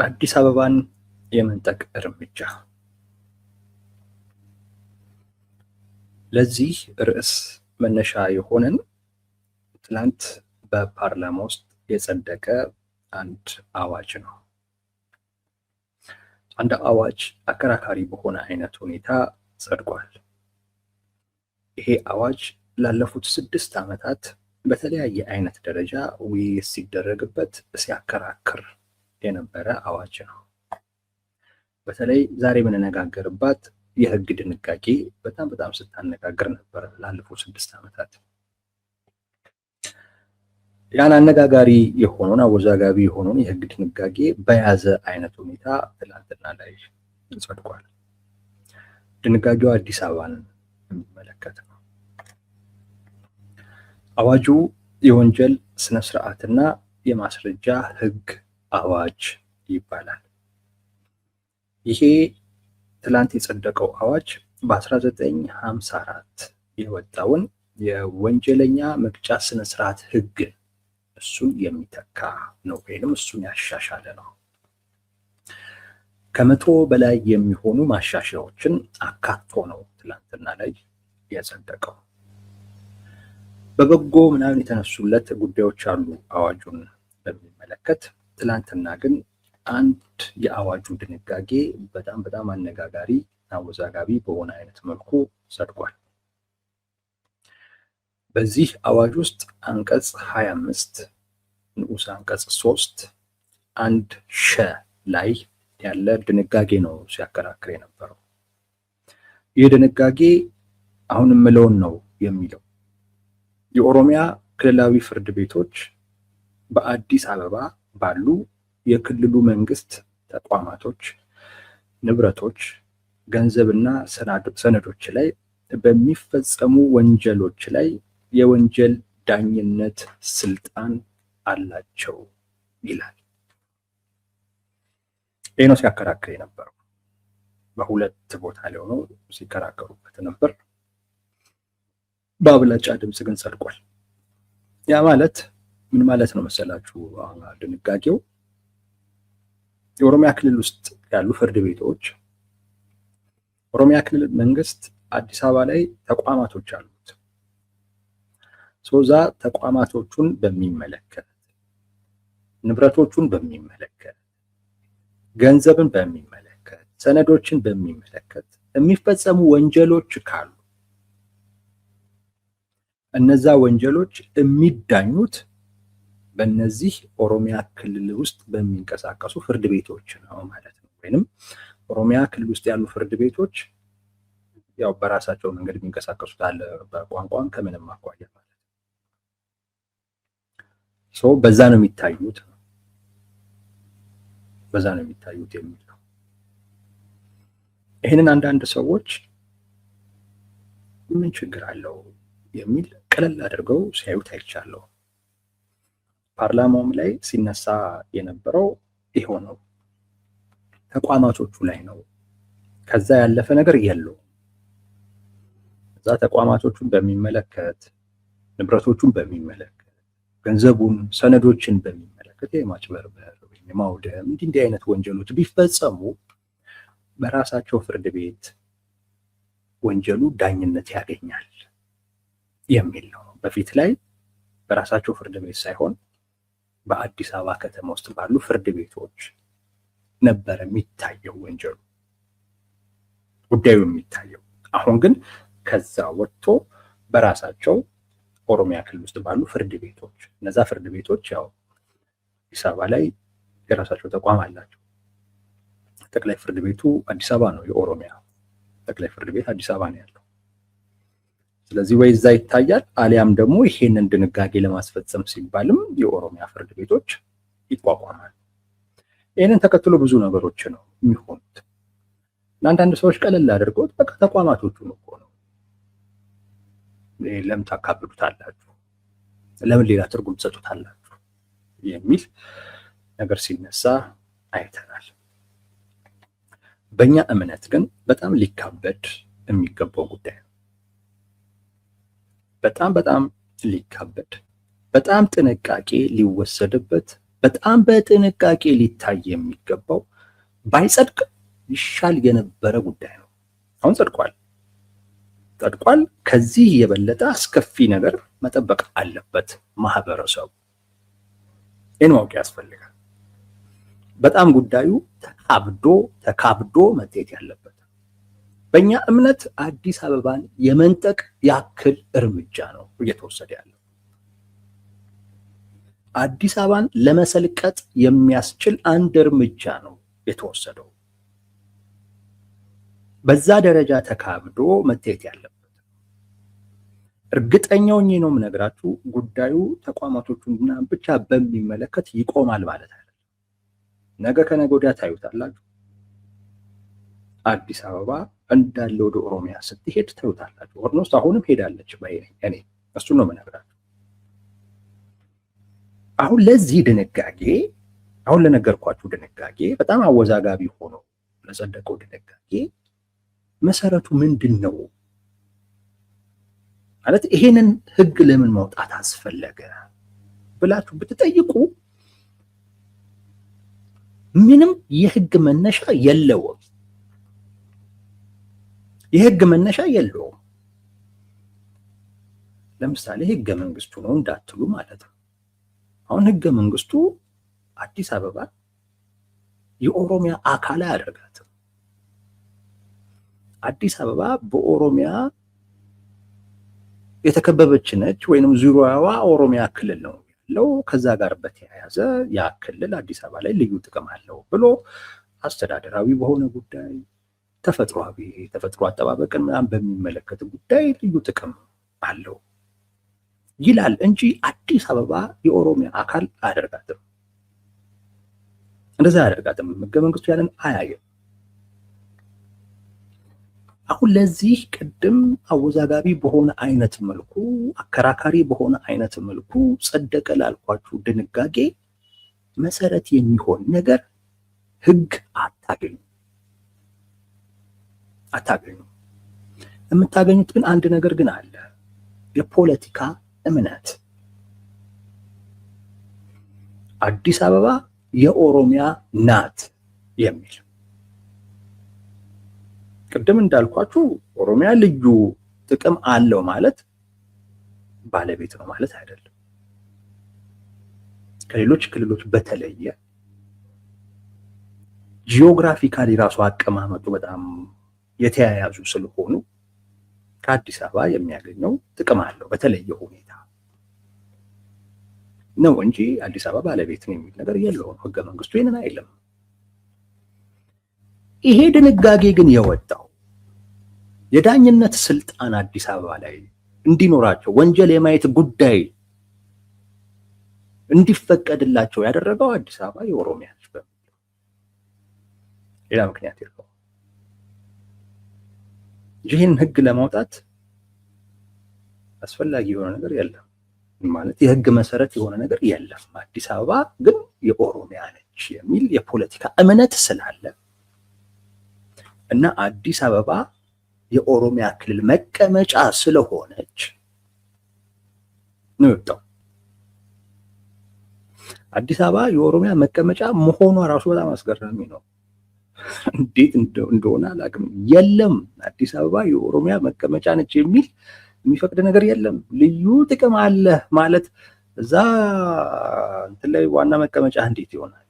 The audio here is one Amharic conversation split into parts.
አዲስ አበባን የመንጠቅ እርምጃ። ለዚህ ርዕስ መነሻ የሆነን ትላንት በፓርላማ ውስጥ የጸደቀ አንድ አዋጅ ነው። አንድ አዋጅ አከራካሪ በሆነ አይነት ሁኔታ ጸድቋል። ይሄ አዋጅ ላለፉት 6 ዓመታት በተለያየ አይነት ደረጃ ውይይት ሲደረግበት ሲያከራክር የነበረ አዋጅ ነው። በተለይ ዛሬ የምንነጋገርባት የህግ ድንጋጌ በጣም ስታነጋግር ነበር ላለፉት 6 ዓመታት። ያን አነጋጋሪ የሆነውን አወዛጋቢ የሆነውን የህግ ድንጋጌ በያዘ አይነት ሁኔታ ትላንትና ላይ ጸድቋል። ድንጋጌው አዲስ አበባን የሚመለከት ነው። አዋጁ የወንጀል ስነስርዓትና የማስረጃ ህግ አዋጅ ይባላል። ይሄ ትላንት የጸደቀው አዋጅ በ1954 የወጣውን የወንጀለኛ መቅጫ ስነስርዓት ህግ እሱን የሚተካ ነው ወይም እሱን ያሻሻለ ነው። ከ100 በላይ የሚሆኑ ማሻሻያዎችን አካቶ ነው ትላንትና ላይ የጸደቀው። በበጎ ምናምን የተነሱለት ጉዳዮች አሉ አዋጁን በሚመለከት። ትላንትና ግን አንድ የአዋጁ ድንጋጌ በጣም አነጋጋሪ አወዛጋቢ በሆነ አይነት መልኩ ጸድቋል። በዚህ አዋጅ ውስጥ አንቀጽ 25 ንዑስ አንቀጽ 3 አንድ ሸ ላይ ያለ ድንጋጌ ነው ሲያከራክር የነበረው። ይህ ድንጋጌ አሁን የምለውን ነው የሚለው። የኦሮሚያ ክልላዊ ፍርድ ቤቶች በአዲስ አበባ ባሉ የክልሉ መንግስት ተቋማቶች፣ ንብረቶች፣ ገንዘብና ሰነዶች ላይ በሚፈጸሙ ወንጀሎች ላይ የወንጀል ዳኝነት ስልጣን አላቸው ይላል። ይህ ነው ሲያከራክር የነበረው። በሁለት ቦታ ላይ ሆነው ሲከራከሩበት ነበር። በአብላጫ ድምፅ ግን ጸድቋል። ያ ማለት ምን ማለት ነው መሰላችሁ? ድንጋጌው የኦሮሚያ ክልል ውስጥ ያሉ ፍርድ ቤቶች፣ ኦሮሚያ ክልል መንግስት አዲስ አበባ ላይ ተቋማቶች አሉት። ሶዛ ተቋማቶቹን በሚመለከት፣ ንብረቶቹን በሚመለከት፣ ገንዘብን በሚመለከት፣ ሰነዶችን በሚመለከት የሚፈጸሙ ወንጀሎች ካሉ እነዛ ወንጀሎች የሚዳኙት በእነዚህ ኦሮሚያ ክልል ውስጥ በሚንቀሳቀሱ ፍርድ ቤቶች ነው ማለት ነው። ወይንም ኦሮሚያ ክልል ውስጥ ያሉ ፍርድ ቤቶች ያው በራሳቸው መንገድ የሚንቀሳቀሱት አለ፣ በቋንቋም ከምንም አኳያ ማለት ነው። በዛ ነው የሚታዩት የሚል ነው። ይህንን አንዳንድ ሰዎች ምን ችግር አለው የሚል ቀለል አድርገው ሲያዩት አይቻለሁ። ፓርላማውም ላይ ሲነሳ የነበረው ይሄው ነው። ተቋማቶቹ ላይ ነው። ከዛ ያለፈ ነገር የለውም። እዛ ተቋማቶቹን በሚመለከት፣ ንብረቶቹን በሚመለከት፣ ገንዘቡን፣ ሰነዶችን በሚመለከት የማጭበርበር ወይም የማውደም እንዲህ አይነት ወንጀሎች ቢፈጸሙ በራሳቸው ፍርድ ቤት ወንጀሉ ዳኝነት ያገኛል የሚል ነው። በፊት ላይ በራሳቸው ፍርድ ቤት ሳይሆን በአዲስ አበባ ከተማ ውስጥ ባሉ ፍርድ ቤቶች ነበር የሚታየው ወንጀሉ፣ ጉዳዩ የሚታየው። አሁን ግን ከዛ ወጥቶ በራሳቸው ኦሮሚያ ክልል ውስጥ ባሉ ፍርድ ቤቶች፣ እነዛ ፍርድ ቤቶች ያው አዲስ አበባ ላይ የራሳቸው ተቋም አላቸው። ጠቅላይ ፍርድ ቤቱ አዲስ አበባ ነው። የኦሮሚያ ጠቅላይ ፍርድ ቤት አዲስ አበባ ነው ያለው። ስለዚህ ወይ እዛ ይታያል፣ አሊያም ደግሞ ይሄንን ድንጋጌ ለማስፈጸም ሲባልም የኦሮሚያ ፍርድ ቤቶች ይቋቋማል። ይህንን ተከትሎ ብዙ ነገሮች ነው የሚሆኑት። አንዳንድ ሰዎች ቀለል አድርገውት በቃ ተቋማቶቹን እኮ ነው ለምን ታካብዱታላችሁ፣ ለምን ሌላ ትርጉም ትሰጡታላችሁ የሚል ነገር ሲነሳ አይተናል። በእኛ እምነት ግን በጣም ሊካበድ የሚገባው ጉዳይ ነው። በጣም ሊካበድ፣ በጣም ጥንቃቄ ሊወሰድበት በጣም በጥንቃቄ ሊታይ የሚገባው ባይጸድቅ ይሻል የነበረ ጉዳይ ነው። አሁን ጸድቋል። ከዚህ የበለጠ አስከፊ ነገር መጠበቅ አለበት ማህበረሰቡ። ይህን ማወቅ ያስፈልጋል። በጣም ጉዳዩ ተካብዶ መታየት ያለበት። በእኛ እምነት አዲስ አበባን የመንጠቅ ያክል እርምጃ ነው እየተወሰደ ያለው። አዲስ አበባን ለመሰልቀጥ የሚያስችል አንድ እርምጃ ነው የተወሰደው። በዛ ደረጃ ተካብዶ መታየት ያለበት። እርግጠኛው ነው የምነግራችሁ፣ ጉዳዩ ተቋማቶቹን ብቻ በሚመለከት ይቆማል ማለት አይደለም። ነገ ከነገ ወዲያ ታዩታላችሁ። አዲስ አበባ እንዳለ ወደ ኦሮሚያ ስትሄድ ታዩታላችሁ። ኦርኖስ አሁንም ሄዳለች እኔ እሱን ነው የምነግራችሁ። አሁን ለዚህ ድንጋጌ አሁን ለነገርኳችሁ ድንጋጌ በጣም አወዛጋቢ ሆኖ ለጸደቀው ድንጋጌ መሰረቱ ምንድን ነው ማለት ይሄንን ህግ ለምን ማውጣት አስፈለገ ብላችሁ ብትጠይቁ ምንም የህግ መነሻ የለውም። የህግ መነሻ የለውም። ለምሳሌ ህገ መንግስቱ ነው እንዳትሉ ማለት ነው። አሁን ህገ መንግስቱ አዲስ አበባ የኦሮሚያ አካል አያደርጋትም። አዲስ አበባ በኦሮሚያ የተከበበች ነች፣ ወይንም ዙሪያዋ ኦሮሚያ ክልል ነው ያለው። ከዛ ጋር በተያያዘ ያ ክልል አዲስ አበባ ላይ ልዩ ጥቅም አለው ብሎ አስተዳደራዊ በሆነ ጉዳይ ተፈጥሮ አጠባበቅን ምናምን በሚመለከት ጉዳይ ልዩ ጥቅም አለው ይላል እንጂ አዲስ አበባ የኦሮሚያ አካል አያደርጋትም። እንደዛ አያደርጋትም። ህገ መንግስቱ ያለን አያየም። አሁን ለዚህ ቅድም አወዛጋቢ በሆነ አይነት መልኩ አከራካሪ በሆነ አይነት መልኩ ጸደቀ ላልኳችሁ ድንጋጌ መሰረት የሚሆን ነገር ህግ አታገኙ። የምታገኙት ግን አንድ ነገር ግን አለ። የፖለቲካ እምነት። አዲስ አበባ የኦሮሚያ ናት የሚል ቅድም እንዳልኳችሁ ኦሮሚያ ልዩ ጥቅም አለው ማለት ባለቤት ነው ማለት አይደለም። ከሌሎች ክልሎች በተለየ ጂኦግራፊካሊ ራሱ አቀማመጡ በጣም የተያያዙ ስለሆኑ ከአዲስ አበባ የሚያገኘው ጥቅም አለው በተለየ ሁኔታ ነው እንጂ አዲስ አበባ ባለቤት ነው የሚል ነገር የለውም። ህገ መንግስቱ ይሄንን አይልም። ይሄ ድንጋጌ ግን የወጣው የዳኝነት ስልጣን አዲስ አበባ ላይ እንዲኖራቸው ወንጀል የማየት ጉዳይ እንዲፈቀድላቸው ያደረገው አዲስ አበባ የኦሮሚያ ነች በሚል ሌላ ምክንያት የለውም። ይህን ህግ ለማውጣት አስፈላጊ የሆነ ነገር የለም ማለት የህግ መሰረት የሆነ ነገር የለም። አዲስ አበባ ግን የኦሮሚያ ነች የሚል የፖለቲካ እምነት ስላለ እና አዲስ አበባ የኦሮሚያ ክልል መቀመጫ ስለሆነች ነው የወጣው። አዲስ አበባ የኦሮሚያ መቀመጫ መሆኗ ራሱ በጣም አስገራሚ ነው። እንዴት እንደሆነ አላውቅም። የለም አዲስ አበባ የኦሮሚያ መቀመጫ ነች የሚል የሚፈቅድ ነገር የለም። ልዩ ጥቅም አለ ማለት እዛ እንትን ላይ ዋና መቀመጫ እንዴት ይሆናል?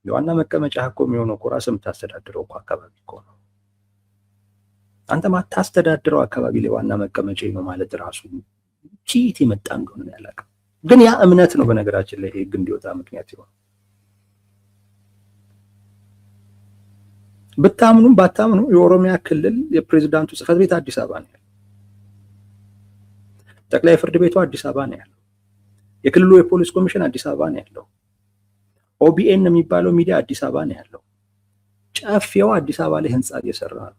የዋና መቀመጫ እኮ የሚሆነው እኮ ራስህ የምታስተዳድረው እኮ አካባቢ እኮ ነው። አንተ ማታስተዳድረው አካባቢ ላይ ዋና መቀመጫ ነው ማለት ራሱ ቺት የመጣ እንደሆነ ያላውቅም። ግን ያ እምነት ነው በነገራችን ላይ ህግ እንዲወጣ ምክንያት ይሆን። ብታምኑም ባታምኑ የኦሮሚያ ክልል የፕሬዝዳንቱ ጽህፈት ቤት አዲስ አበባ ነው ያለው። ጠቅላይ ፍርድ ቤቱ አዲስ አበባ ነው ያለው። የክልሉ የፖሊስ ኮሚሽን አዲስ አበባ ነው ያለው። ኦቢኤን የሚባለው ሚዲያ አዲስ አበባ ነው ያለው። ጨፌው አዲስ አበባ ላይ ህንጻ እየሰራ ነው።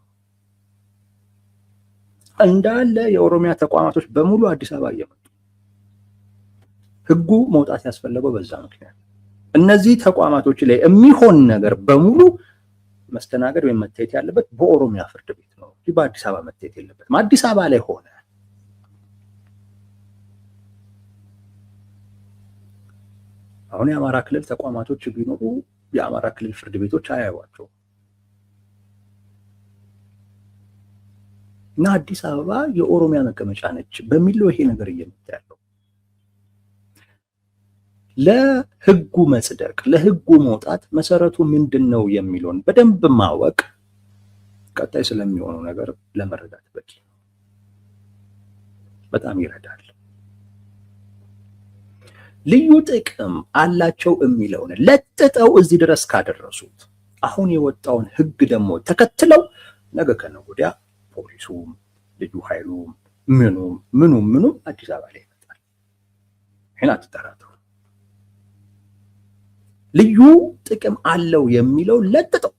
እንዳለ የኦሮሚያ ተቋማቶች በሙሉ አዲስ አበባ እየመጡ ህጉ መውጣት ያስፈለገው በዛ ምክንያት። እነዚህ ተቋማቶች ላይ የሚሆን ነገር በሙሉ መስተናገድ ወይም መታየት ያለበት በኦሮሚያ ፍርድ ቤት ነው እንጂ በአዲስ አበባ መታየት የለበትም። አዲስ አበባ ላይ ሆነ አሁን የአማራ ክልል ተቋማቶች ቢኖሩ የአማራ ክልል ፍርድ ቤቶች አያዩዋቸው እና አዲስ አበባ የኦሮሚያ መቀመጫ ነች በሚለው ይሄ ነገር እየመጣ ያለው ለህጉ መጽደቅ ለህጉ መውጣት መሰረቱ ምንድነው የሚለውን በደንብ ማወቅ ቀጣይ ስለሚሆነው ነገር ለመረዳት በቂ ነው። በጣም ይረዳል። ልዩ ጥቅም አላቸው የሚለውን ለጥጠው እዚህ ድረስ ካደረሱት አሁን የወጣውን ህግ ደግሞ ተከትለው ነገ ከነገ ወዲያ ፖሊሱም ልዩ ኃይሉም ምኑም አዲስ አበባ ላይ ይመጣል። ይሄን አትጠራጠሩ። ልዩ ጥቅም አለው የሚለው ለጥጠው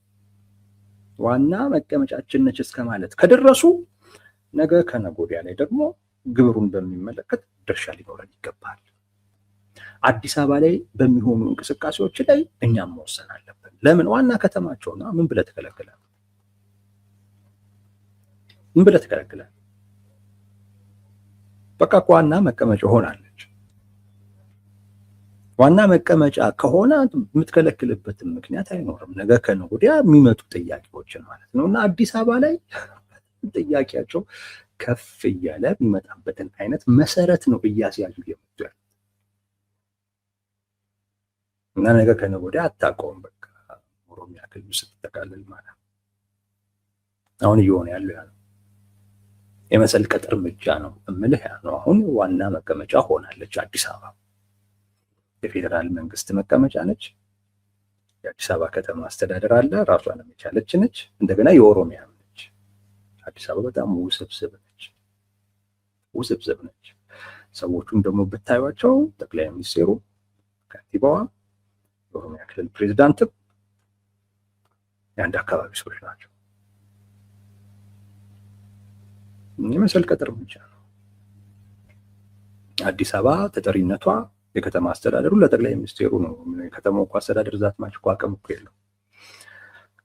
ዋና መቀመጫችን ነች እስከ ማለት ከደረሱ ነገ ከነገ ወዲያ ላይ ደግሞ ግብሩን በሚመለከት ድርሻ ሊኖረን ይገባል። አዲስ አበባ ላይ በሚሆኑ እንቅስቃሴዎች ላይ እኛም መወሰን አለብን። ለምን ዋና ከተማቸውና ምን ብለህ ተከለክላል? ምን ብለህ ተከለክላል? በቃ ዋና መቀመጫ ሆናለች። ዋና መቀመጫ ከሆነ የምትከለክልበትን ምክንያት አይኖርም። ነገ ከነገ ወዲያ የሚመጡ ጥያቄዎችን ማለት ነው እና አዲስ አበባ ላይ ጥያቄያቸው ከፍ እያለ የሚመጣበትን አይነት መሰረት ነው እያስያዙ የመጡ ያሉት እና ነገ ከነገ ወዲያ አታውቀውም። በቃ ኦሮሚያ ክልል ስትጠቃልል ማለት አሁን እየሆነ ያለው ያ ነው። የመሰልቀጥ እርምጃ ነው እምልህ ያ ነው። አሁን ዋና መቀመጫ ሆናለች አዲስ አበባ። የፌዴራል መንግስት መቀመጫ ነች። የአዲስ አበባ ከተማ አስተዳደር አለ፣ ራሷን የቻለች ነች። እንደገና የኦሮሚያ ነች። አዲስ አበባ በጣም ውስብስብ ነች። ሰዎቹን ደግሞ ብታዩቸው ጠቅላይ ሚኒስቴሩ፣ ከንቲባዋ፣ የኦሮሚያ ክልል ፕሬዝዳንትም የአንድ አካባቢ ሰዎች ናቸው። የመሰልቀጥ እርምጃ ነው። አዲስ አበባ ተጠሪነቷ የከተማ አስተዳደሩ ለጠቅላይ ሚኒስቴሩ ነው። የከተማው እኮ አስተዳደር ዛት ማች እኮ አቅም እኮ የለው።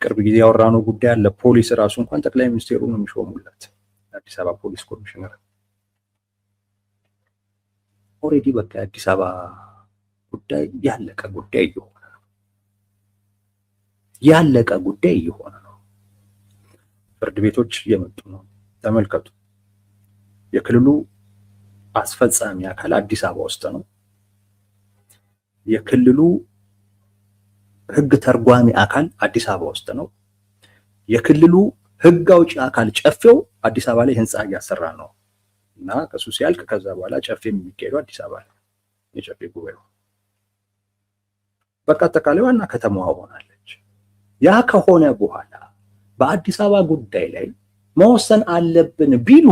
ቅርብ ጊዜ ያወራነው ጉዳይ አለ። ፖሊስ ራሱ እንኳን ጠቅላይ ሚኒስቴሩ ነው የሚሾሙለት፣ አዲስ አበባ ፖሊስ ኮሚሽነር። ኦሬዲ በቃ የአዲስ አበባ ጉዳይ ያለቀ ጉዳይ እየሆነ ነው። ፍርድ ቤቶች እየመጡ ነው። ተመልከቱ። የክልሉ አስፈጻሚ አካል አዲስ አበባ ውስጥ ነው። የክልሉ ህግ ተርጓሚ አካል አዲስ አበባ ውስጥ ነው። የክልሉ ህግ አውጪ አካል ጨፌው አዲስ አበባ ላይ ህንፃ እያሰራ ነው እና ከሱ ሲያልቅ ከዛ በኋላ ጨፌ የሚካሄደው አዲስ አበባ ላይ የጨፌ ጉባኤው በቃ አጠቃላይ ዋና ከተማዋ ሆናለች። ያ ከሆነ በኋላ በአዲስ አበባ ጉዳይ ላይ መወሰን አለብን ቢሉ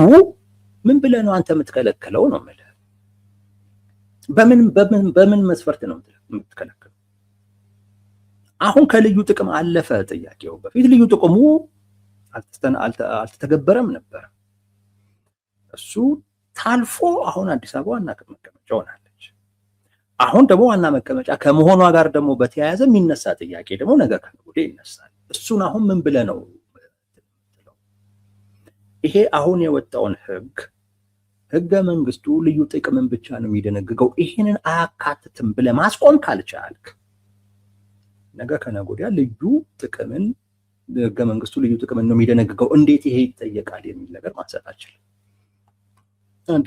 ምን ብለህ ነው አንተ የምትከለከለው ነው ማለት? በምን መስፈርት ነው የምትከለከለው? አሁን ከልዩ ጥቅም አለፈ ጥያቄው። በፊት ልዩ ጥቅሙ አልተተገበረም ነበር። እሱ ታልፎ አሁን አዲስ አበባ ዋና መቀመጫ ሆናለች። አሁን ደግሞ ዋና መቀመጫ ከመሆኗ ጋር ደግሞ በተያያዘ የሚነሳ ጥያቄ ደግሞ ነገ ከነገ ወዲያ ይነሳል። እሱን አሁን ምን ብለህ ነው ይሄ አሁን የወጣውን ህገ መንግስቱ ልዩ ጥቅምን ብቻ ነው የሚደነግገው፣ ይሄንን አያካትትም ብለህ ማስቆም ካልቻልክ ነገ ከነገ ወዲያ ልዩ ጥቅምን ህገ መንግስቱ ልዩ ጥቅምን ነው የሚደነግገው፣ እንዴት ይሄ ይጠየቃል የሚል ነገር ማንሳት አልችልም። አንድ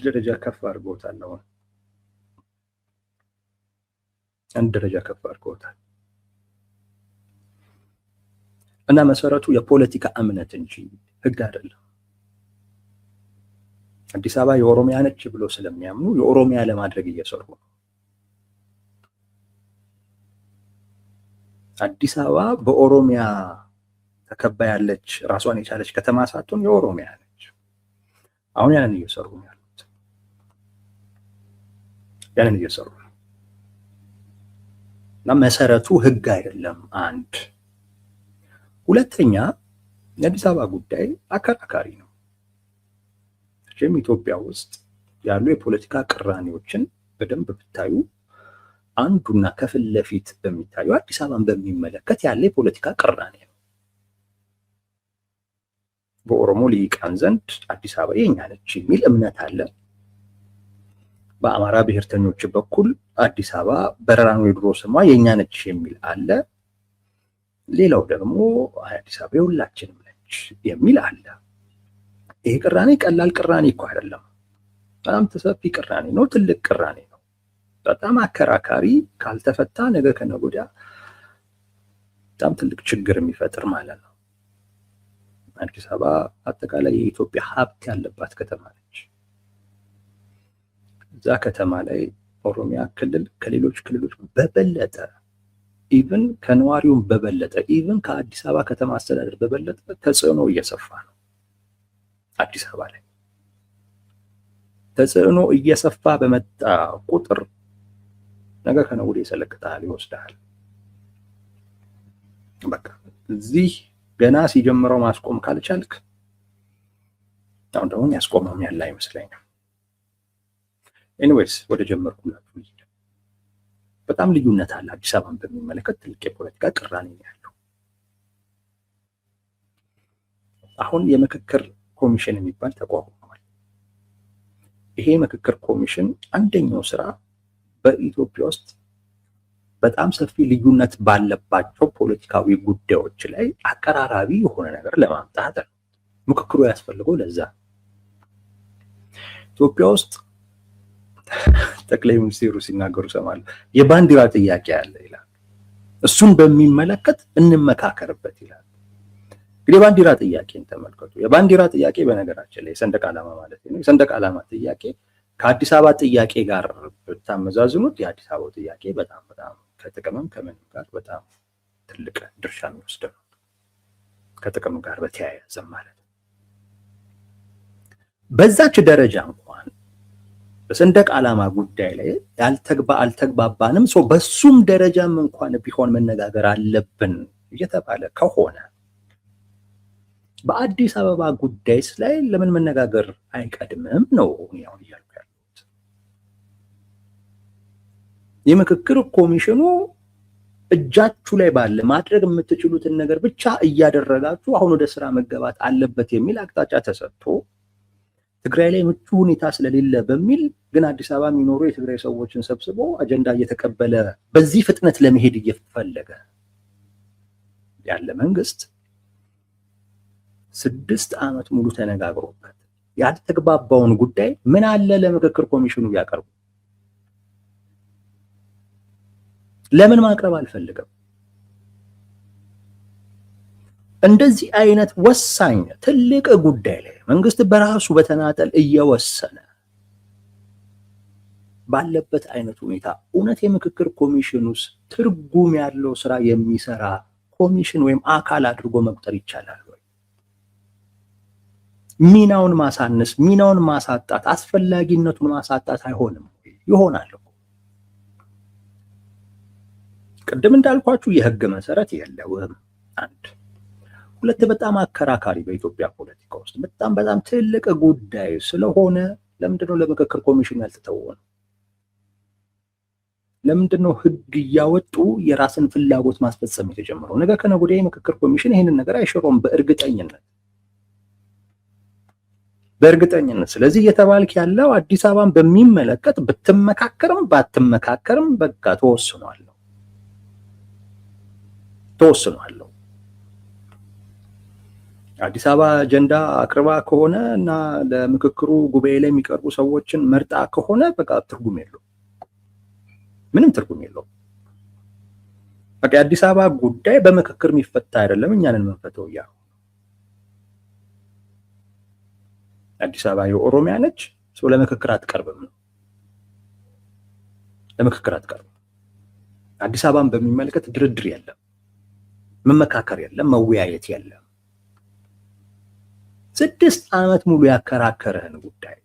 ደረጃ ከፍ አድርጎታል። እና መሰረቱ የፖለቲካ እምነት እንጂ ህግ አይደለም። አዲስ አበባ የኦሮሚያ ነች ብሎ ስለሚያምኑ የኦሮሚያ ለማድረግ እየሰሩ ነው። አዲስ አበባ በኦሮሚያ ተከባ ያለች ራሷን የቻለች ከተማ ሳትሆን የኦሮሚያ ነች። አሁን ያንን እየሰሩ ነው ያሉት። እና መሰረቱ ህግ አይደለም። አንድ ሁለተኛ የአዲስ አበባ ጉዳይ አከራካሪ ነው። ኢትዮጵያ ውስጥ ያሉ የፖለቲካ ቅራኔዎችን በደንብ ብታዩ አንዱና ከፊት ለፊት በሚታዩ አዲስ አበባን በሚመለከት ያለ የፖለቲካ ቅራኔ ነው። በኦሮሞ ልሂቃን ዘንድ አዲስ አበባ የኛ ነች የሚል እምነት አለ። በአማራ ብሔርተኞች በኩል አዲስ አበባ በረራ ነው የድሮ ስሟ የኛ ነች የሚል አለ። ሌላው ደግሞ አዲስ አበባ የሁላችንም ነች የሚል አለ። ይሄ ቅራኔ ቀላል ቅራኔ እኮ አይደለም። በጣም ሰፊ ቅራኔ ነው። ትልቅ ቅራኔ ነው። በጣም አከራካሪ፣ ካልተፈታ ነገ ከነገ ወዲያ በጣም ትልቅ ችግር የሚፈጥር ማለት ነው። አዲስ አበባ አጠቃላይ የኢትዮጵያ ሀብት ያለባት ከተማ ነች። እዛ ከተማ ላይ ኦሮሚያ ክልል ከሌሎች ክልሎች በበለጠ ኢቭን ከነዋሪውም በበለጠ ኢቭን ከአዲስ አበባ ከተማ አስተዳደር በበለጠ ተጽዕኖ እየሰፋ ነው። አዲስ አበባ ላይ ተጽዕኖ እየሰፋ በመጣ ቁጥር ነገ ከነገ ወዲያ ይሰለቅጣል፣ ይወስዳል። በቃ እዚህ ገና ሲጀምረው ማስቆም ካልቻልክ አሁን ደግሞ ያስቆመውም ያለ አይመስለኝም። ኤኒዌይስ ወደ ጀመርኩላችሁ ልጅ በጣም ልዩነት አለ። አዲስ አበባን በሚመለከት ትልቅ የፖለቲካ ቅራኔ ነው ያለው። አሁን የምክክር ኮሚሽን የሚባል ተቋቁሟል። ይሄ ምክክር ኮሚሽን አንደኛው ስራ በኢትዮጵያ ውስጥ በጣም ሰፊ ልዩነት ባለባቸው ፖለቲካዊ ጉዳዮች ላይ አቀራራቢ የሆነ ነገር ለማምጣት ነው። ምክክሩ ያስፈልገው ለዛ። ኢትዮጵያ ውስጥ ጠቅላይ ሚኒስትሩ ሲናገሩ ሰማለሁ። የባንዲራ ጥያቄ አለ ይላል። እሱን በሚመለከት እንመካከርበት ይላል። እንግዲህ የባንዲራ ጥያቄን ተመልከቱ። የባንዲራ ጥያቄ በነገራችን ላይ የሰንደቅ ዓላማ ማለት ነው። የሰንደቅ ዓላማ ጥያቄ ከአዲስ አበባ ጥያቄ ጋር ብታመዛዝኑት የአዲስ አበባው ጥያቄ በጣም ከጥቅምም ከምንም ጋር በጣም ትልቅ ድርሻ የሚወስድ ነው። ከጥቅም ጋር በተያያዘ ማለት ነው። በዛች ደረጃ እንኳን በሰንደቅ ዓላማ ጉዳይ ላይ አልተግባባንም፣ ሰው በሱም ደረጃም እንኳን ቢሆን መነጋገር አለብን እየተባለ ከሆነ በአዲስ አበባ ጉዳይስ ላይ ለምን መነጋገር አይቀድምም ነው ያው እያልኩ ያለሁት። የምክክር ኮሚሽኑ እጃችሁ ላይ ባለ ማድረግ የምትችሉትን ነገር ብቻ እያደረጋችሁ አሁን ወደ ስራ መገባት አለበት የሚል አቅጣጫ ተሰጥቶ ትግራይ ላይ ምቹ ሁኔታ ስለሌለ በሚል ግን አዲስ አበባ የሚኖሩ የትግራይ ሰዎችን ሰብስቦ አጀንዳ እየተቀበለ በዚህ ፍጥነት ለመሄድ እየፈለገ ያለ መንግስት 6 ዓመት ሙሉ ተነጋግሮበት ያልተግባባውን ጉዳይ ምን አለ ለምክክር ኮሚሽኑ ያቀርቡ? ለምን ማቅረብ አልፈልግም? እንደዚህ አይነት ወሳኝ ትልቅ ጉዳይ ላይ መንግስት በራሱ በተናጠል እየወሰነ ባለበት አይነት ሁኔታ እውነት የምክክር ኮሚሽኑስ ትርጉም ያለው ስራ የሚሰራ ኮሚሽን ወይም አካል አድርጎ መቁጠር ይቻላል ወይ? ሚናውን ማሳነስ፣ ሚናውን ማሳጣት፣ አስፈላጊነቱን ማሳጣት አይሆንም? ይሆናል። ቅድም እንዳልኳችሁ የህግ መሰረት የለውም። አንድ ሁለት በጣም አከራካሪ በኢትዮጵያ ፖለቲካ ውስጥ በጣም ትልቅ ጉዳይ ስለሆነ ለምንድነው ለምክክር ኮሚሽኑ ያልተተወው? ለምንድነው ህግ እያወጡ የራስን ፍላጎት ማስፈጸም የተጀመረው? ነገ ከነገ ወዲያ የምክክር ኮሚሽን ይሄንን ነገር አይሽሮም በእርግጠኝነት። ስለዚህ እየተባልክ ያለው አዲስ አበባን በሚመለከት ብትመካከርም ባትመካከርም በቃ ተወስኗል። አዲስ አበባ አጀንዳ አቅርባ ከሆነ እና ለምክክሩ ጉባኤ ላይ የሚቀርቡ ሰዎችን መርጣ ከሆነ በቃ ትርጉም የለውም፣ ምንም ትርጉም የለውም። በቃ የአዲስ አበባ ጉዳይ በምክክር የሚፈታ አይደለም፣ እኛንን መንፈተው እያሉ አዲስ አበባ የኦሮሚያ ነች፣ ሰው ለምክክር አትቀርብም ነው። ለምክክር አትቀርብም። አዲስ አበባን በሚመለከት ድርድር የለም፣ መመካከር የለም፣ መወያየት የለም። 6 ዓመት ሙሉ ያከራከረህን ጉዳይ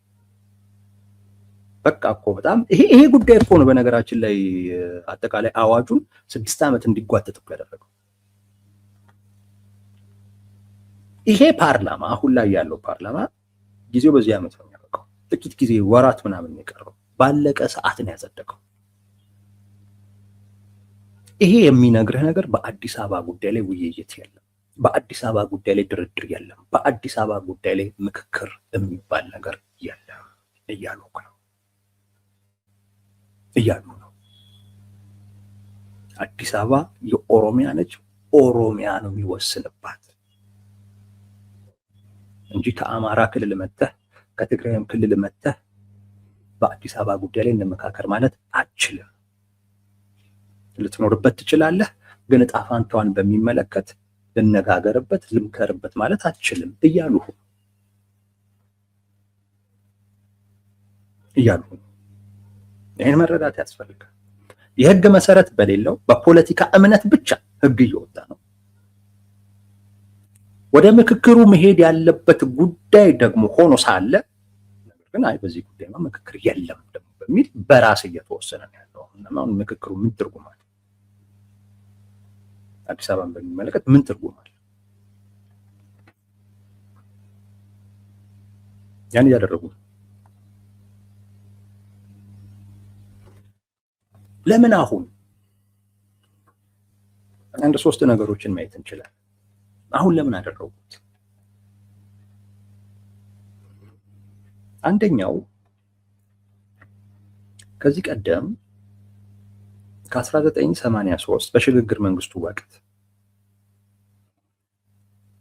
በቃ እኮ በጣም ይሄ ጉዳይ እኮ ነው በነገራችን ላይ አጠቃላይ አዋጁን 6 ዓመት እንዲጓተት እኮ ያደረገው። ይሄ ፓርላማ አሁን ላይ ያለው ፓርላማ ጊዜው በዚህ ዓመት ነው የሚያበቃው። ጥቂት ጊዜ ወራት ምናምን የቀረው ባለቀ ሰዓት ነው ያጸደቀው። ይሄ የሚነግርህ ነገር በአዲስ አበባ ጉዳይ ላይ ውይይት የለም፣ በአዲስ አበባ ጉዳይ ላይ ድርድር የለም፣ በአዲስ አበባ ጉዳይ ላይ ምክክር የሚባል ነገር የለም እያሉ ነው። እያሉ ነው። አዲስ አበባ የኦሮሚያ ነች፣ ኦሮሚያ ነው የሚወስንባት እንጂ ከአማራ ክልል መተህ ከትግራይም ክልል መተህ በአዲስ አበባ ጉዳይ ላይ እንመካከር ማለት አችልም። ልትኖርበት ትችላለህ፣ ግን ዕጣ ፋንታዋን በሚመለከት ልነጋገርበት ልምከርበት ማለት አችልም እያሉ ይህን መረዳት ያስፈልጋል። የህግ መሰረት በሌለው በፖለቲካ እምነት ብቻ ህግ እየወጣ ነው። ወደ ምክክሩ መሄድ ያለበት ጉዳይ ደግሞ ሆኖ ሳለ ነገር ግን አይ በዚህ ጉዳይ ምክክር የለም ደግሞ በሚል በራስ እየተወሰነ ነው ያለው። አሁን ምክክሩ ምን ትርጉም አለው? አዲስ አበባን በሚመለከት ምን ትርጉም አለው? ያን እያደረጉ ለምን አሁን አንድ ሶስት ነገሮችን ማየት እንችላለን። አሁን ለምን አደረጉት? አንደኛው ከዚህ ቀደም ከ1983 በሽግግር መንግስቱ ወቅት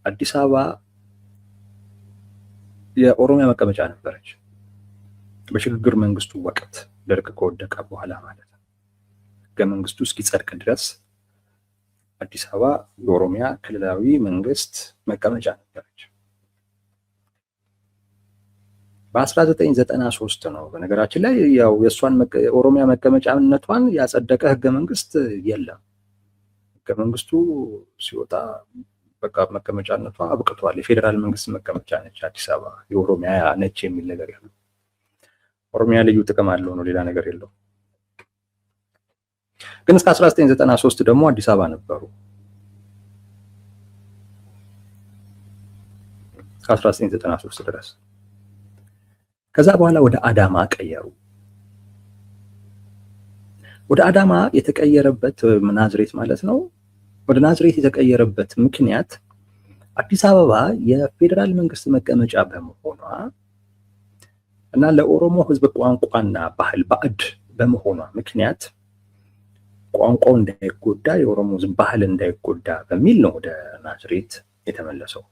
አዲስ አበባ የኦሮሚያ መቀመጫ ነበረች። በሽግግር መንግስቱ ወቅት ደርግ ከወደቀ በኋላ ማለት ነው። ህገ መንግስቱ እስኪጸድቅ ድረስ አዲስ አበባ የኦሮሚያ ክልላዊ መንግስት መቀመጫ ነበረች። በ1993 ነው በነገራችን ላይ ያው የእሷን ኦሮሚያ መቀመጫነቷን ያጸደቀ ህገ መንግስት የለም። ህገ መንግስቱ ሲወጣ በቃ መቀመጫነቷ አብቅቷል። የፌዴራል መንግስት መቀመጫ ነች አዲስ አበባ፣ የኦሮሚያ ነች የሚል ነገር ያለው። ኦሮሚያ ልዩ ጥቅም አለው ነው፣ ሌላ ነገር የለው። ግን እስከ 1993 ደግሞ አዲስ አበባ ነበሩ። ከ1993 ድረስ። ከዛ በኋላ ወደ አዳማ ቀየሩ። ወደ አዳማ የተቀየረበት ናዝሬት ማለት ነው። ወደ ናዝሬት የተቀየረበት ምክንያት አዲስ አበባ የፌዴራል መንግስት መቀመጫ በመሆኗ እና ለኦሮሞ ህዝብ ቋንቋና ባህል ባዕድ በመሆኗ ምክንያት ቋንቋው እንዳይጎዳ የኦሮሞ ህዝብ ባህል እንዳይጎዳ በሚል ነው ወደ ናዝሬት የተመለሰው።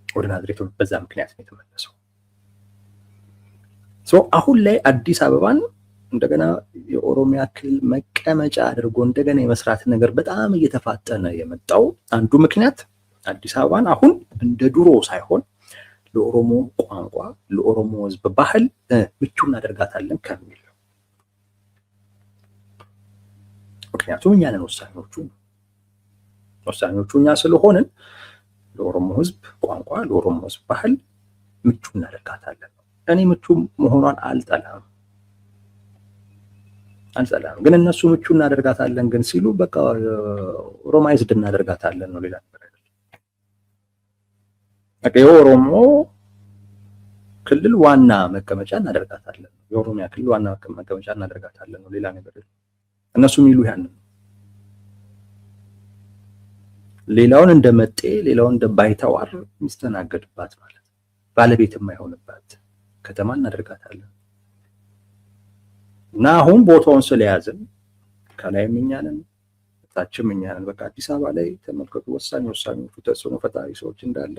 ወደ ናዝሬት በዛ ምክንያት ነው የተመለሰው። አሁን ላይ አዲስ አበባን እንደገና የኦሮሚያ ክልል መቀመጫ አድርጎ እንደገና የመስራት ነገር በጣም እየተፋጠነ የመጣው አንዱ ምክንያት አዲስ አበባን አሁን እንደ ድሮ ሳይሆን ለኦሮሞ ቋንቋ ለኦሮሞ ህዝብ ባህል ምቹ እናደርጋታለን ከሚል። ምክንያቱም እኛ ነን ወሳኞቹ እኛ ስለሆንን ለኦሮሞ ህዝብ ቋንቋ ለኦሮሞ ህዝብ ባህል ምቹ እናደርጋታለን። እኔ ምቹ መሆኗን አልጠላም፣ ግን እነሱ ምቹ እናደርጋታለን ግን ሲሉ በቃ ኦሮማይዝድ እናደርጋታለን ነው፣ ሌላ ነገር አይደለም። በቃ የኦሮሞ ክልል ዋና መቀመጫ እናደርጋታለን፣ የኦሮሚያ ክልል ዋና መቀመጫ እናደርጋታለን ነው፣ ሌላ ነገር አይደለም። እነሱ የሚሉ ያንን ሌላውን እንደመጤ ሌላውን እንደ ባይተዋር የሚስተናገድባት ማለት ባለቤት የማይሆንባት ከተማ እናደርጋታለን። እና አሁን ቦታውን ስለያዝን ከላይም እኛ ነን ታችም እኛ ነን። በቃ አዲስ አበባ ላይ ተመልከቱ፣ ወሳኞቹ ተጽዕኖ ፈጣሪ ሰዎች እንዳለ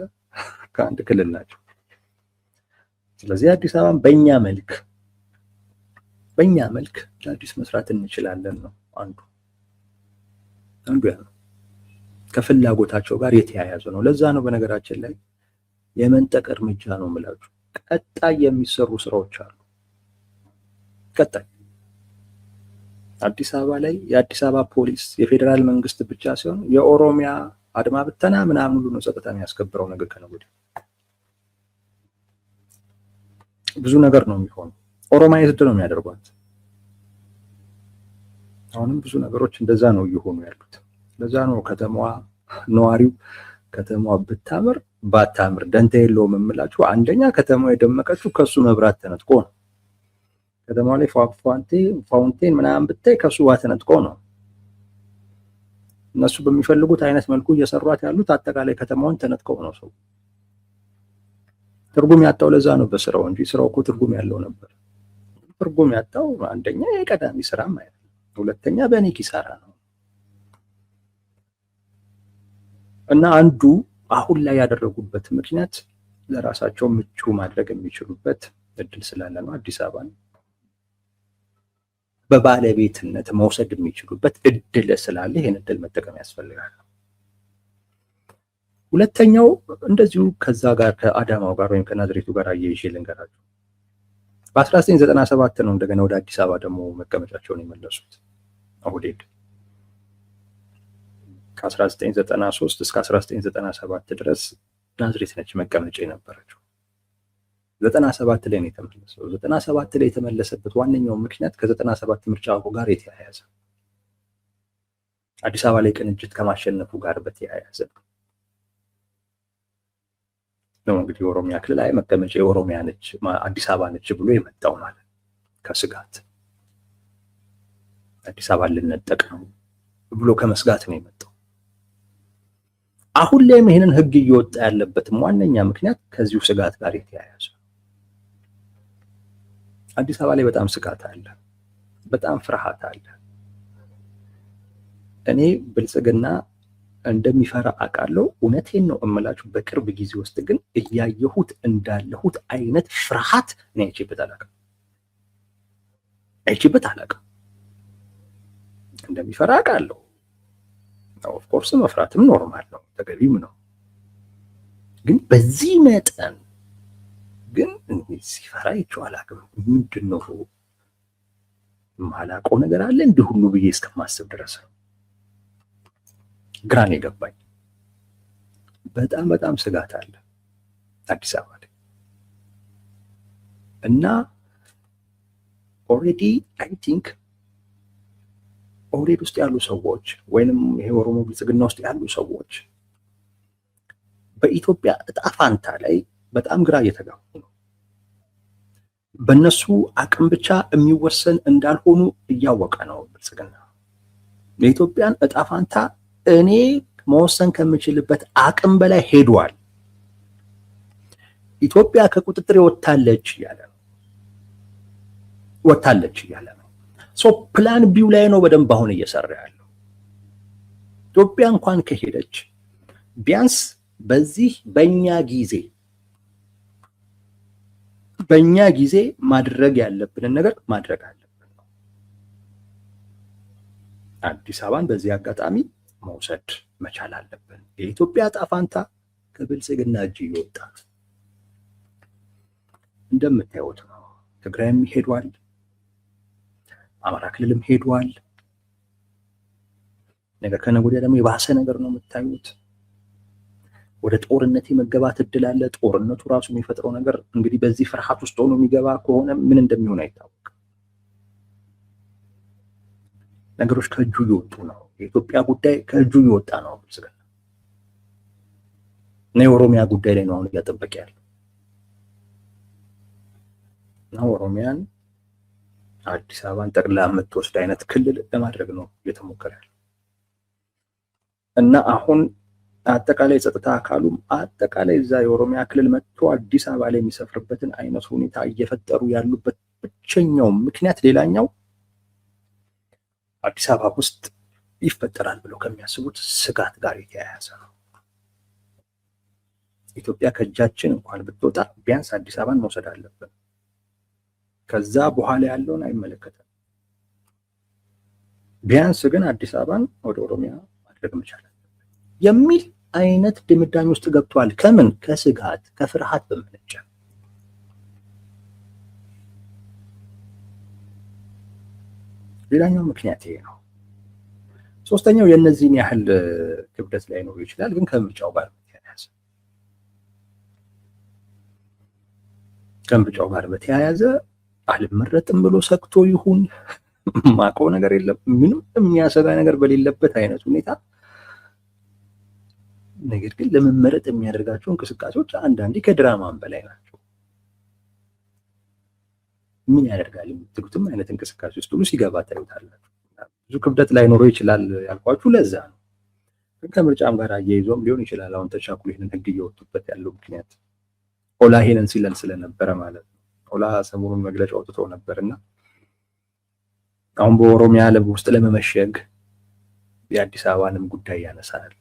ከአንድ ክልል ናቸው። ስለዚህ አዲስ አበባን በእኛ መልክ ለአዲስ መስራት እንችላለን ነው አንዱ ያ ነው። ከፍላጎታቸው ጋር የተያያዘ ነው። ለዛ ነው በነገራችን ላይ የመንጠቅ እርምጃ ነው የምላችሁ። ቀጣይ የሚሰሩ ስራዎች አሉ። ቀጣይ አዲስ አበባ ላይ የአዲስ አበባ ፖሊስ የፌዴራል መንግስት ብቻ ሲሆን የኦሮሚያ አድማ ብተና ምናምን ሁሉ ነው ጸጥታ የሚያስከብረው። ነገር ከነገ ብዙ ነገር ነው የሚሆነው። ኦሮማይዝድ ነው የሚያደርጓት። አሁንም ብዙ ነገሮች እንደዛ ነው እየሆኑ ያሉት። ለዛ ነው ከተማዋ ነዋሪው ከተማዋ ብታምር ባታምር ደንታ የለውም የምላችሁ። አንደኛ ከተማዋ የደመቀችው ከሱ መብራት ተነጥቆ ነው። ከተማዋ ላይ ፋውንቴን ምናምን ብታይ ከሱ ውሃ ተነጥቆ ነው። እነሱ በሚፈልጉት አይነት መልኩ እየሰሯት ያሉት አጠቃላይ ከተማውን ተነጥቀው ነው። ሰው ትርጉም ያጣው ለዛ ነው በስራው እንጂ ስራው እኮ ትርጉም ያለው ነበር። ትርጉም ያጣው አንደኛ የቀዳሚ ስራ ማለት ነው፣ ሁለተኛ በእኔ ኪሳራ ነው። እና አንዱ አሁን ላይ ያደረጉበት ምክንያት ለራሳቸው ምቹ ማድረግ የሚችሉበት እድል ስላለ ነው። አዲስ አበባን በባለቤትነት መውሰድ የሚችሉበት እድል ስላለ ይህን እድል መጠቀም ያስፈልጋል። ሁለተኛው እንደዚሁ ከዛ ጋር ከአዳማው ጋር ወይም ከናዝሬቱ ጋር አያይዤ ልንገራችሁ። በ1997 ነው እንደገና ወደ አዲስ አበባ ደግሞ መቀመጫቸውን የመለሱት ኦህዴድ። ከ1993 እስከ 1997 ድረስ ናዝሬት ነች መቀመጫ የነበረችው። 97 ላይ ነው የተመለሰው። 97 ላይ የተመለሰበት ዋነኛው ምክንያት ከ97 ምርጫ ጋር የተያያዘ አዲስ አበባ ላይ ቅንጅት ከማሸነፉ ጋር በተያያዘ ነው። እንግዲህ የኦሮሚያ ክልል ላይ መቀመጫ የኦሮሚያ ነች አዲስ አበባ ነች ብሎ የመጣው ማለት ከስጋት አዲስ አበባ ልንጠቅ ነው ብሎ ከመስጋት ነው የመጣው። አሁን ላይም ይሄንን ህግ እየወጣ ያለበትም ዋነኛ ምክንያት ከዚሁ ስጋት ጋር የተያያዘ። አዲስ አበባ ላይ በጣም ስጋት አለ፣ በጣም ፍርሃት አለ። እኔ ብልጽግና እንደሚፈራ አውቃለሁ። እውነቴን ነው እምላችሁ። በቅርብ ጊዜ ውስጥ ግን እያየሁት እንዳለሁት አይነት ፍርሃት እኔ አይቼበት አላውቅም። እንደሚፈራ አውቃለሁ። ኦፍ ኮርስ መፍራትም ኖርማል ነው፣ ተገቢም ነው። ግን በዚህ መጠን ግን ሲፈራ አይቼው አላውቅም። ምንድን ነው የማላውቀው ነገር አለ እንዲህ ሁሉ ብዬ እስከማስብ ድረስ ነው ግራን የገባኝ። በጣም በጣም ስጋት አለ አዲስ አበባ ላይ እና ኦልሬዲ አይ ቲንክ ኦህዴድ ውስጥ ያሉ ሰዎች ወይንም ይሄ ኦሮሞ ብልጽግና ውስጥ ያሉ ሰዎች በኢትዮጵያ እጣ ፋንታ ላይ በጣም ግራ እየተጋቡ ነው። በእነሱ አቅም ብቻ የሚወሰን እንዳልሆኑ እያወቀ ነው ብልጽግና። የኢትዮጵያን እጣ ፋንታ እኔ መወሰን ከምችልበት አቅም በላይ ሄዷል፣ ኢትዮጵያ ከቁጥጥር ወጣለች እያለ ነው። ሶ ፕላን ቢው ላይ ነው በደንብ አሁን እየሰራ ያለው። ኢትዮጵያ እንኳን ከሄደች ቢያንስ በዚህ በእኛ ጊዜ ማድረግ ያለብንን ነገር ማድረግ አለብን ነው። አዲስ አበባን በዚህ አጋጣሚ መውሰድ መቻል አለብን። የኢትዮጵያ ዕጣ ፈንታ ከብልጽግና እጅ እየወጣ እንደምታዩት ነው። ትግራይም ሄዷል፣ አማራ ክልልም ሄዷል። ነገር ከነገ ወዲያ ደግሞ የባሰ ነገር ነው የምታዩት። ወደ ጦርነት የመገባት እድል አለ። ጦርነቱ ራሱ የሚፈጥረው ነገር እንግዲህ በዚህ ፍርሃት ውስጥ ሆኖ የሚገባ ከሆነ ምን እንደሚሆን አይታወቅም። ነገሮች ከእጁ እየወጡ ነው። የኢትዮጵያ ጉዳይ ከእጁ እየወጣ ነው ብልጽግና እና የኦሮሚያ ጉዳይ ላይ ነው አሁን እያጠበቀ ያለው እና ኦሮሚያን አዲስ አበባን ጠቅልላ የምትወስድ አይነት ክልል ለማድረግ ነው እየተሞከረ ያለው እና አሁን አጠቃላይ ጸጥታ አካሉም አጠቃላይ እዛ የኦሮሚያ ክልል መጥቶ አዲስ አበባ ላይ የሚሰፍርበትን አይነት ሁኔታ እየፈጠሩ ያሉበት ብቸኛው ምክንያት ሌላኛው አዲስ አበባ ውስጥ ይፈጠራል ብለው ከሚያስቡት ስጋት ጋር የተያያዘ ነው። ኢትዮጵያ ከእጃችን እንኳን ብትወጣ ቢያንስ አዲስ አበባን መውሰድ አለብን። ከዛ በኋላ ያለውን አይመለከተም። ቢያንስ ግን አዲስ አበባን ወደ ኦሮሚያ ማድረግ መቻል የሚል አይነት ድምዳሜ ውስጥ ገብቷል። ከምን ከስጋት ከፍርሃት በመነጨ ሌላኛው ምክንያት ይሄ ነው። ሶስተኛው የነዚህን ያህል ክብደት ላይ ነው ይችላል፣ ግን ከምርጫው ጋር በተያያዘ አልመረጥም ብሎ ሰግቶ ይሁን ማቀው ነገር የለም። ምንም የሚያሰጋ ነገር በሌለበት አይነት ሁኔታ ነገር ግን ለመመረጥ የሚያደርጋቸው እንቅስቃሴዎች አንዳንዴ ከድራማም በላይ ናቸው። ምን ያደርጋል የምትሉትም አይነት እንቅስቃሴ ውስጥ ሁሉ ሲገባ ታዩታላችሁ። ብዙ ክብደት ላይኖረው ይችላል ያልኳችሁ ለዛ ነው። ከምርጫም ጋር አያይዞም ሊሆን ይችላል። አሁን ተቻኩሎ ይሄንን ህግ እየወጡበት ያለው ምክንያት ኦላ ይሄንን ሲለን ስለነበረ ማለት ነው። ኦላ ሰሞኑን መግለጫ አውጥቶ ነበርና አሁን በኦሮሚያ ውስጥ ለመመሸግ የአዲስ አበባንም ጉዳይ ያነሳል።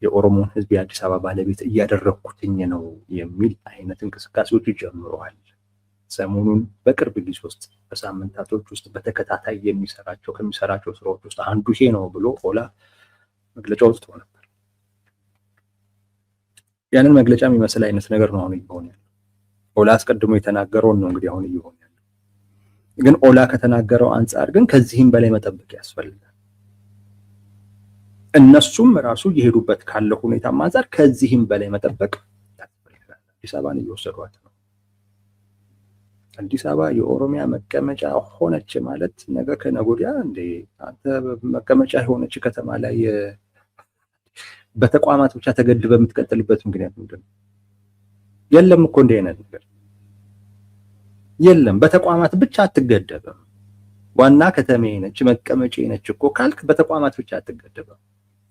የኦሮሞን ህዝብ የአዲስ አበባ ባለቤት እያደረኩትኝ ነው የሚል አይነት እንቅስቃሴዎች ጀምረዋል። ሰሞኑን በቅርብ ጊዜ ውስጥ በሳምንታቶች ውስጥ በተከታታይ ከሚሰራቸው ስራዎች ውስጥ አንዱ ይሄ ነው ብሎ ኦላ መግለጫ አውጥቶ ነበር። ያንን መግለጫ የሚመስል አይነት ነገር ነው አሁን እየሆነ ያለው። ኦላ አስቀድሞ የተናገረውን ነው እንግዲህ አሁን እየሆነ ያለው። ግን ኦላ ከተናገረው አንጻር ግን ከዚህም በላይ መጠበቅ ያስፈልጋል። እነሱም ራሱ እየሄዱበት ካለው ሁኔታ አንጻር ከዚህም በላይ መጠበቅ ያስፈልጋል። አዲስ አበባን እየወሰዷት ነው። አዲስ አበባ የኦሮሚያ መቀመጫ ሆነች ማለት ነገ ከነገ ወዲያ እንደ አንተ መቀመጫ የሆነች ከተማ ላይ በተቋማት ብቻ ተገድበ የምትቀጥልበት ምክንያት ምንድን ነው? የለም እኮ እንዲህ አይነት ነገር የለም። በተቋማት ብቻ አትገደበም። ዋና ከተማዬ ነች መቀመጫ ነች እኮ ካልክ በተቋማት ብቻ አትገደበም።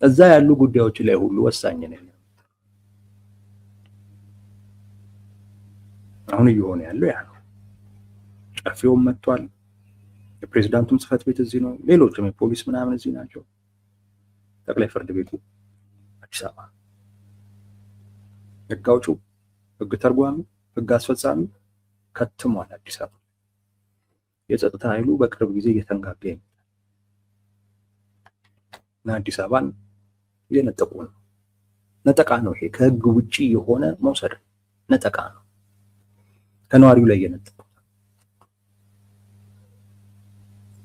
እዛ ያሉ ጉዳዮች ላይ ሁሉ ወሳኝ ነው። አሁን እየሆነ ያለው ያ ነው። ጨፌውም መጥቷል። የፕሬዝዳንቱም ጽህፈት ቤት እዚህ ነው። ሌሎችም የፖሊስ ምናምን እዚህ ናቸው። ጠቅላይ ፍርድ ቤቱ አዲስ አበባ፣ ህግ አውጪው፣ ህግ ተርጓሚ፣ ህግ አስፈጻሚ ከትሟል አዲስ አበባ። የጸጥታ ኃይሉ በቅርብ ጊዜ እየተንጋጋ ይመጣል እና አዲስ አበባን እየነጠቁ ነው። ነጠቃ ነው ይሄ። ከህግ ውጪ የሆነ መውሰድ ነጠቃ ነው። ከነዋሪው ላይ እየነጠቁ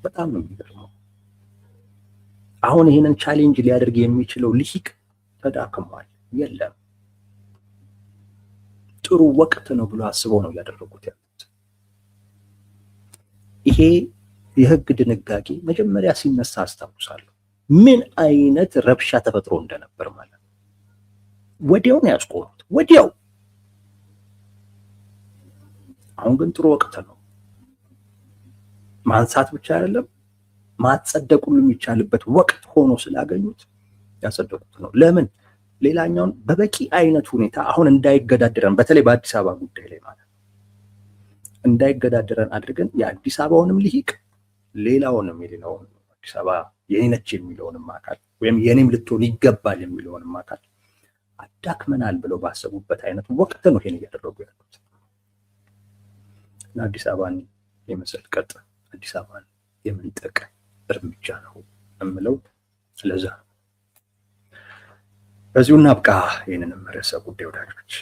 በጣም ነው የሚገርመው። አሁን ይሄንን ቻሌንጅ ሊያደርግ የሚችለው ልሂቅ ተዳክሟል። የለም ጥሩ ወቅት ነው ብሎ አስበው ነው ያደረጉት ያሉት። ይሄ የህግ ድንጋጌ መጀመሪያ ሲነሳ አስታውሳለሁ ምን አይነት ረብሻ ተፈጥሮ እንደነበር ማለት ነው። ወዲያው ነው ያስቆሙት፣ ወዲያው። አሁን ግን ጥሩ ወቅት ነው። ማንሳት ብቻ አይደለም ማጸደቁ የሚቻልበት ወቅት ሆኖ ስላገኙት ያጸደቁት ነው። ለምን ሌላኛውን በበቂ አይነት ሁኔታ አሁን እንዳይገዳደረን፣ በተለይ በአዲስ አበባ ጉዳይ ላይ ማለት ነው እንዳይገዳደረን አድርገን የአዲስ አበባውንም ልሂቅ ሌላውንም የሌላውን አዲስ አበባ የኔ ነች የሚለውንም አካል ወይም የኔም ልትሆን ይገባል የሚለውንም አካል አዳክመናል ብለው ባሰቡበት አይነት ወቅት ነው ይሄን እያደረጉ ያሉት። እና አዲስ አበባን የመሰልቀጥ አዲስ አበባን የመንጠቅ እርምጃ ነው የምለው። ስለዛ በዚሁ እናብቃ። ይህንንም ርዕሰ ጉዳይ ወዳጆች